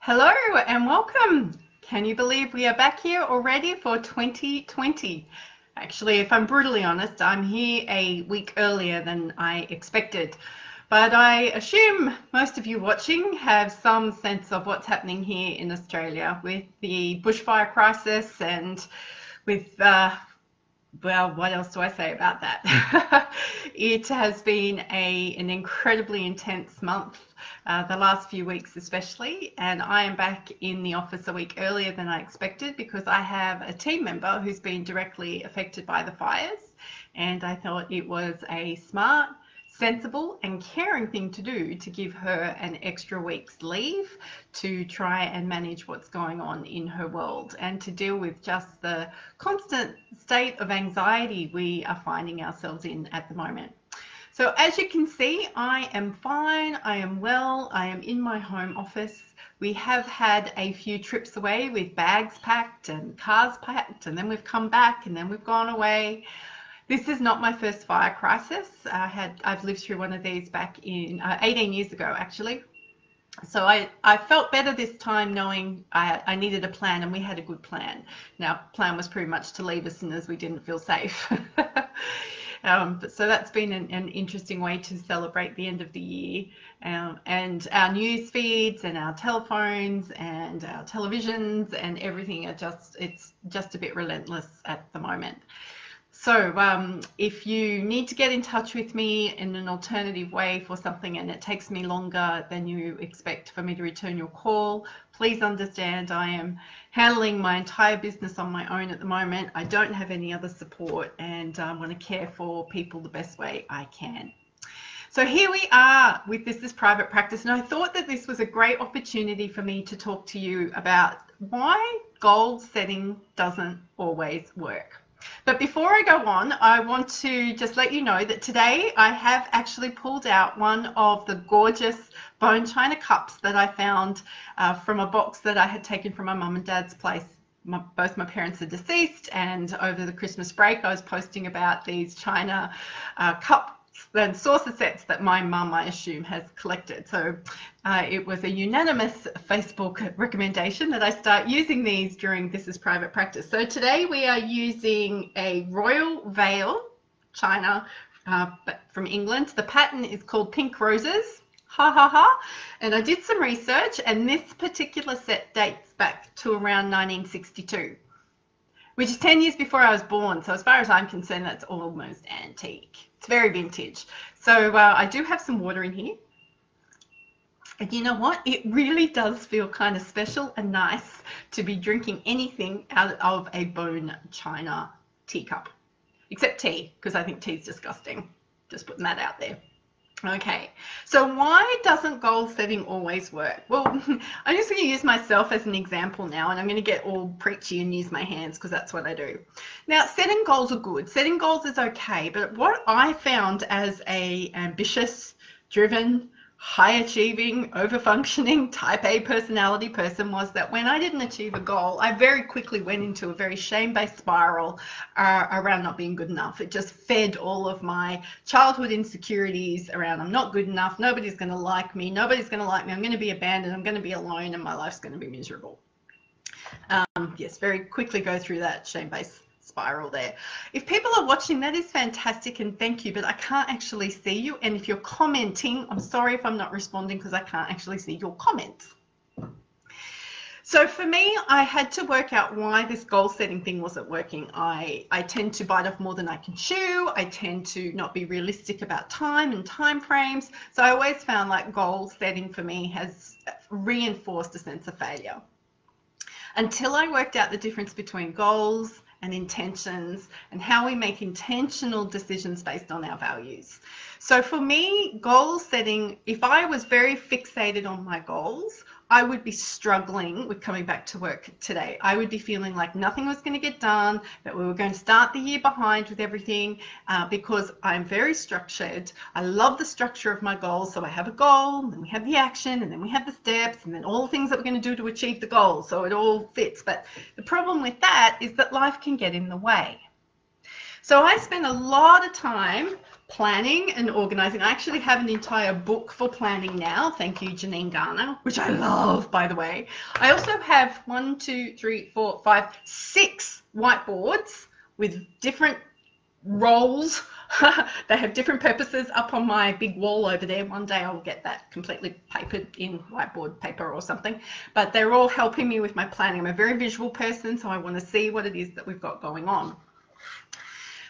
Hello and welcome. Can you believe we are back here already for 2020? Actually, if I'm brutally honest, I'm here a week earlier than I expected. But I assume most of you watching have some sense of what's happening here in Australia with the bushfire crisis and with well, what else do I say about that? It has been an incredibly intense month, the last few weeks especially, and I am back in the office a week earlier than I expected because I have a team member who's been directly affected by the fires, and I thought it was a smart, sensible and caring thing to do to give her an extra week's leave to try and manage what's going on in her world and to deal with just the constant state of anxiety we are finding ourselves in at the moment. So as you can see, I am fine, I am well, I am in my home office. We have had a few trips away with bags packed and cars packed, and then we've come back and then we've gone away. This is not my first fire crisis. I've lived through one of these back in 18 years ago, actually. So I felt better this time knowing I needed a plan, and we had a good plan. Now, plan was pretty much to leave as soon as we didn't feel safe. So that's been an interesting way to celebrate the end of the year. And our news feeds and our telephones and our televisions and everything it's just a bit relentless at the moment. So if you need to get in touch with me in an alternative way for something and it takes me longer than you expect for me to return your call, please understand I am handling my entire business on my own at the moment. I don't have any other support, and I want to care for people the best way I can. So here we are with This is Private Practice, and I thought that this was a great opportunity for me to talk to you about why goal setting doesn't always work. But before I go on, I want to just let you know that today I have actually pulled out one of the gorgeous bone china cups that I found from a box that I had taken from my mum and dad's place. Both my parents are deceased, and over the Christmas break I was posting about these china cups and saucer sets that my mum, I assume, has collected. So it was a unanimous Facebook recommendation that I start using these during This is Private Practice. So today we are using a Royal Vale china from England. The pattern is called Pink Roses. Ha ha ha. And I did some research, and this particular set dates back to around 1962. Which is 10 years before I was born. So as far as I'm concerned, that's almost antique. It's very vintage. So I do have some water in here. And you know what? It really does feel kind of special and nice to be drinking anything out of a bone china teacup. Except tea, because I think tea's disgusting. Just putting that out there. Okay, so why doesn't goal setting always work? Well, I'm just going to use myself as an example now, and I'm going to get all preachy and use my hands because that's what I do. Now, setting goals are good. Setting goals is okay, but what I found as a ambitious, driven, high-achieving, over-functioning type A personality person was that when I didn't achieve a goal, I very quickly went into a very shame-based spiral around not being good enough. It just fed all of my childhood insecurities around I'm not good enough, nobody's going to like me, I'm going to be abandoned, I'm going to be alone, and my life's going to be miserable. Yes, very quickly go through that shame-based spiral there. If people are watching, that is fantastic, and thank you, but I can't actually see you, and if you're commenting, I'm sorry if I'm not responding because I can't actually see your comments. So for me, I had to work out why this goal setting thing wasn't working. I tend to bite off more than I can chew. I tend to not be realistic about time and time frames. So I always found like goal setting for me has reinforced a sense of failure. Until I worked out the difference between goals and intentions and how we make intentional decisions based on our values. So for me, goal setting, if I was very fixated on my goals, I would be struggling with coming back to work today. I would be feeling like nothing was going to get done, that we were going to start the year behind with everything because I'm very structured. I love the structure of my goals. So I have a goal, and then we have the action, and then we have the steps, and then all the things that we're going to do to achieve the goal. So it all fits. But the problem with that is that life can get in the way. So I spent a lot of time planning and organizing. I actually have an entire book for planning now. Thank you, Janine Garner, which I love, by the way. I also have 1, 2, 3, 4, 5, 6 whiteboards with different roles. They have different purposes up on my big wall over there. One day I'll get that completely papered in whiteboard paper or something, but they're all helping me with my planning. I'm a very visual person, so I want to see what it is that we've got going on.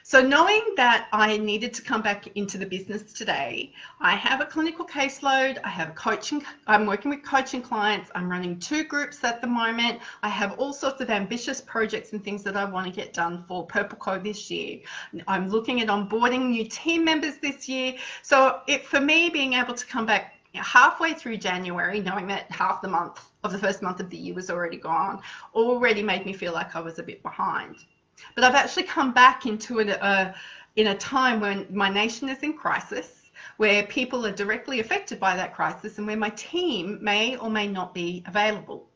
So knowing that I needed to come back into the business today, I have a clinical caseload, I have coaching, I'm working with coaching clients, I'm running 2 groups at the moment, I have all sorts of ambitious projects and things that I want to get done for Purple Co this year. I'm looking at onboarding new team members this year. So for me, being able to come back halfway through January, knowing that half the month of the first month of the year was already gone, already made me feel like I was a bit behind. But I've actually come back into it in a time when my nation is in crisis, where people are directly affected by that crisis, and where my team may or may not be available.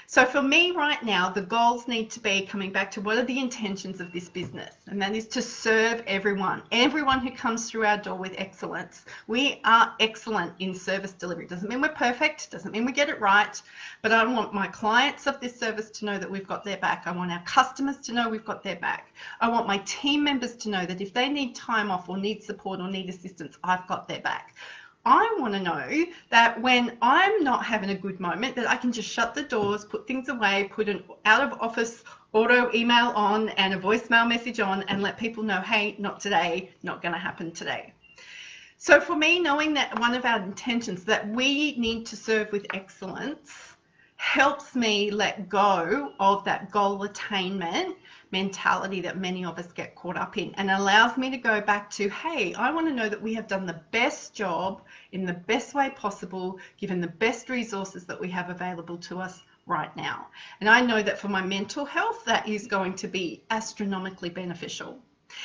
So for me right now, the goals need to be coming back to what are the intentions of this business, and that is to serve everyone who comes through our door with excellence. We are excellent in service delivery. Doesn't mean we're perfect, doesn't mean we get it right, but I want my clients of this service to know that we've got their back. I want our customers to know we've got their back. I want my team members to know that if they need time off or need support or need assistance, I've got their back. I want to know that when I'm not having a good moment, that I can just shut the doors, put things away, put an out of office auto email on and a voicemail message on, and let people know, hey, not today, not going to happen today. So for me, knowing that one of our intentions that we need to serve with excellence helps me let go of that goal attainment mentality that many of us get caught up in, and allows me to go back to, hey, I want to know that we have done the best job in the best way possible, given the best resources that we have available to us right now. And I know that for my mental health, that is going to be astronomically beneficial.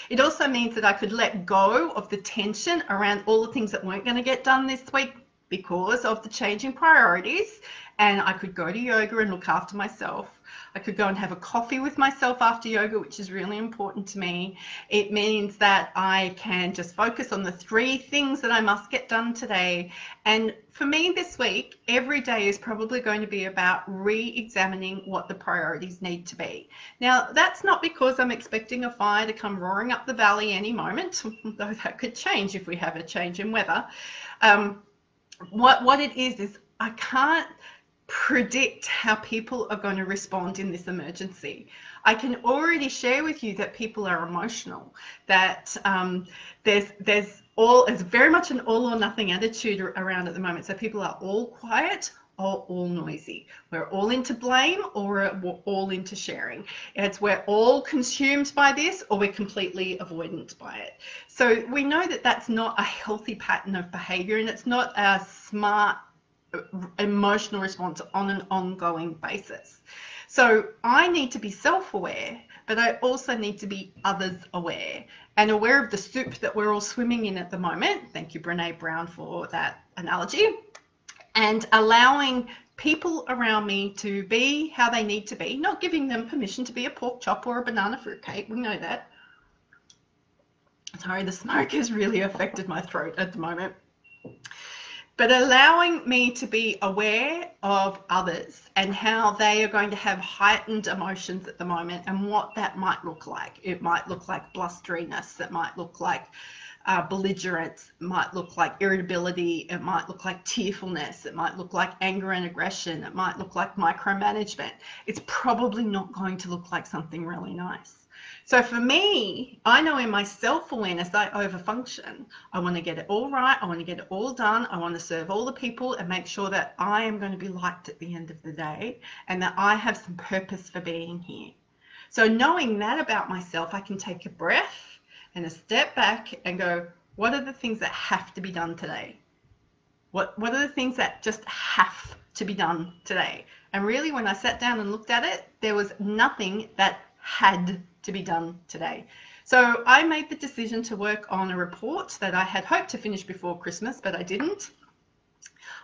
It also means that I could let go of the tension around all the things that weren't going to get done this week because of the changing priorities, and I could go to yoga and look after myself. I could go and have a coffee with myself after yoga, which is really important to me. It means that I can just focus on the 3 things that I must get done today. And for me this week, every day is probably going to be about re-examining what the priorities need to be. Now, that's not because I'm expecting a fire to come roaring up the valley any moment, though that could change if we have a change in weather. What it is I can't predict how people are going to respond in this emergency. I can already share with you that people are emotional, that there's very much an all or nothing attitude around at the moment. So people are all quiet or all noisy. We're all into blame or we're all into sharing. We're all consumed by this or we're completely avoidant by it. So we know that that's not a healthy pattern of behavior, and it's not a smart emotional response on an ongoing basis. So I need to be self-aware, but I also need to be others aware and aware of the soup that we're all swimming in at the moment. Thank you, Brene Brown, for that analogy. And allowing people around me to be how they need to be, not giving them permission to be a pork chop or a banana fruitcake. We know that. Sorry, the smoke has really affected my throat at the moment. But allowing me to be aware of others and how they are going to have heightened emotions at the moment and what that might look like. It might look like blusteriness, it might look like belligerence, it might look like irritability, it might look like tearfulness, it might look like anger and aggression, it might look like micromanagement. It's probably not going to look like something really nice. So for me, I know in my self-awareness, I overfunction. I want to get it all right. I want to get it all done. I want to serve all the people and make sure that I am going to be liked at the end of the day and that I have some purpose for being here. So knowing that about myself, I can take a breath and a step back and go, what are the things that have to be done today? What are the things that just have to be done today? And really, when I sat down and looked at it, there was nothing that had to be done today. So I made the decision to work on a report that I had hoped to finish before Christmas, but I didn't.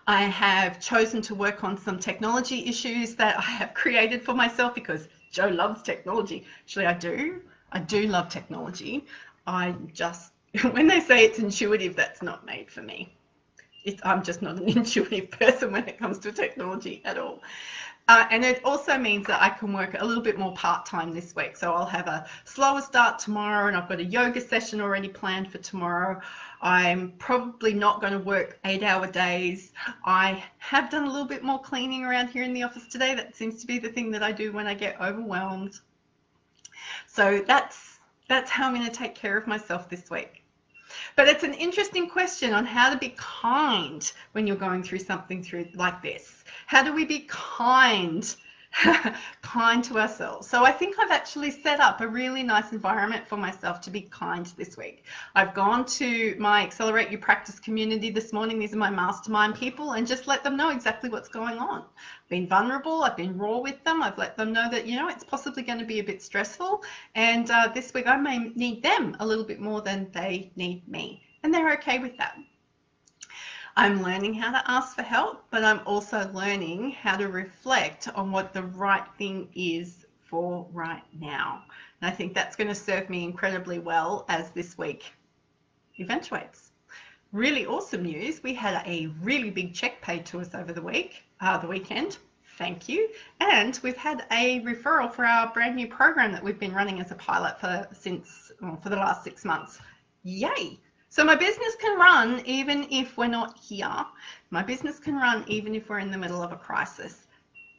I have chosen to work on some technology issues that I have created for myself because Joe loves technology. Actually, I do love technology. I just When they say it's intuitive, that's not made for me. I'm just not an intuitive person when it comes to technology at all. And it also means that I can work a little bit more part-time this week. So I'll have a slower start tomorrow, and I've got a yoga session already planned for tomorrow. I'm probably not going to work 8-hour days. I have done a little bit more cleaning around here in the office today. That seems to be the thing that I do when I get overwhelmed. So that's how I'm going to take care of myself this week. But it's an interesting question on how to be kind when you're going through something like this. How do we be kind to ourselves? So I think I've actually set up a really nice environment for myself to be kind this week. I've gone to my Accelerate Your Practice community this morning. These are my mastermind people, and just let them know exactly what's going on. I've been vulnerable. I've been raw with them. I've let them know that, it's possibly going to be a bit stressful. And this week I may need them a little bit more than they need me. And they're okay with that. I'm learning how to ask for help, but I'm also learning how to reflect on what the right thing is for right now. And I think that's going to serve me incredibly well as this week eventuates. Really awesome news. We had a really big check paid to us over the weekend. Thank you. And we've had a referral for our brand new program that we've been running as a pilot for the last 6 months. Yay! So my business can run even if we're not here. My business can run even if we're in the middle of a crisis.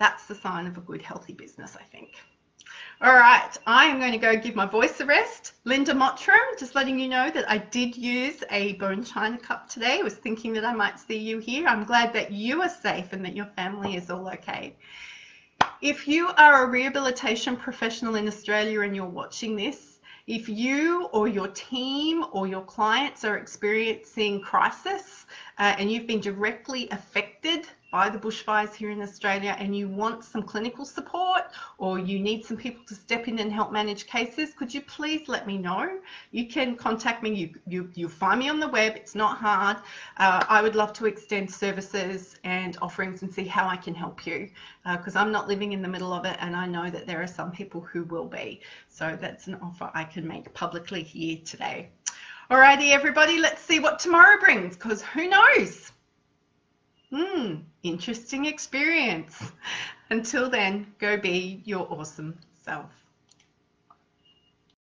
That's the sign of a good, healthy business, I think. All right, I am going to go give my voice a rest. Linda Mottram, just letting you know that I did use a bone china cup today. I was thinking that I might see you here. I'm glad that you are safe and that your family is all okay. If you are a rehabilitation professional in Australia and you're watching this, if you or your team or your clients are experiencing crisis and you've been directly affected by the bushfires here in Australia and you want some clinical support or you need some people to step in and help manage cases, could you please let me know? You can contact me. You'll find me on the web. It's not hard. I would love to extend services and offerings and see how I can help you because I'm not living in the middle of it and I know that there are some people who will be. So that's an offer I can make publicly here today. Alrighty, everybody, let's see what tomorrow brings because who knows? Interesting experience. Until then, go be your awesome self.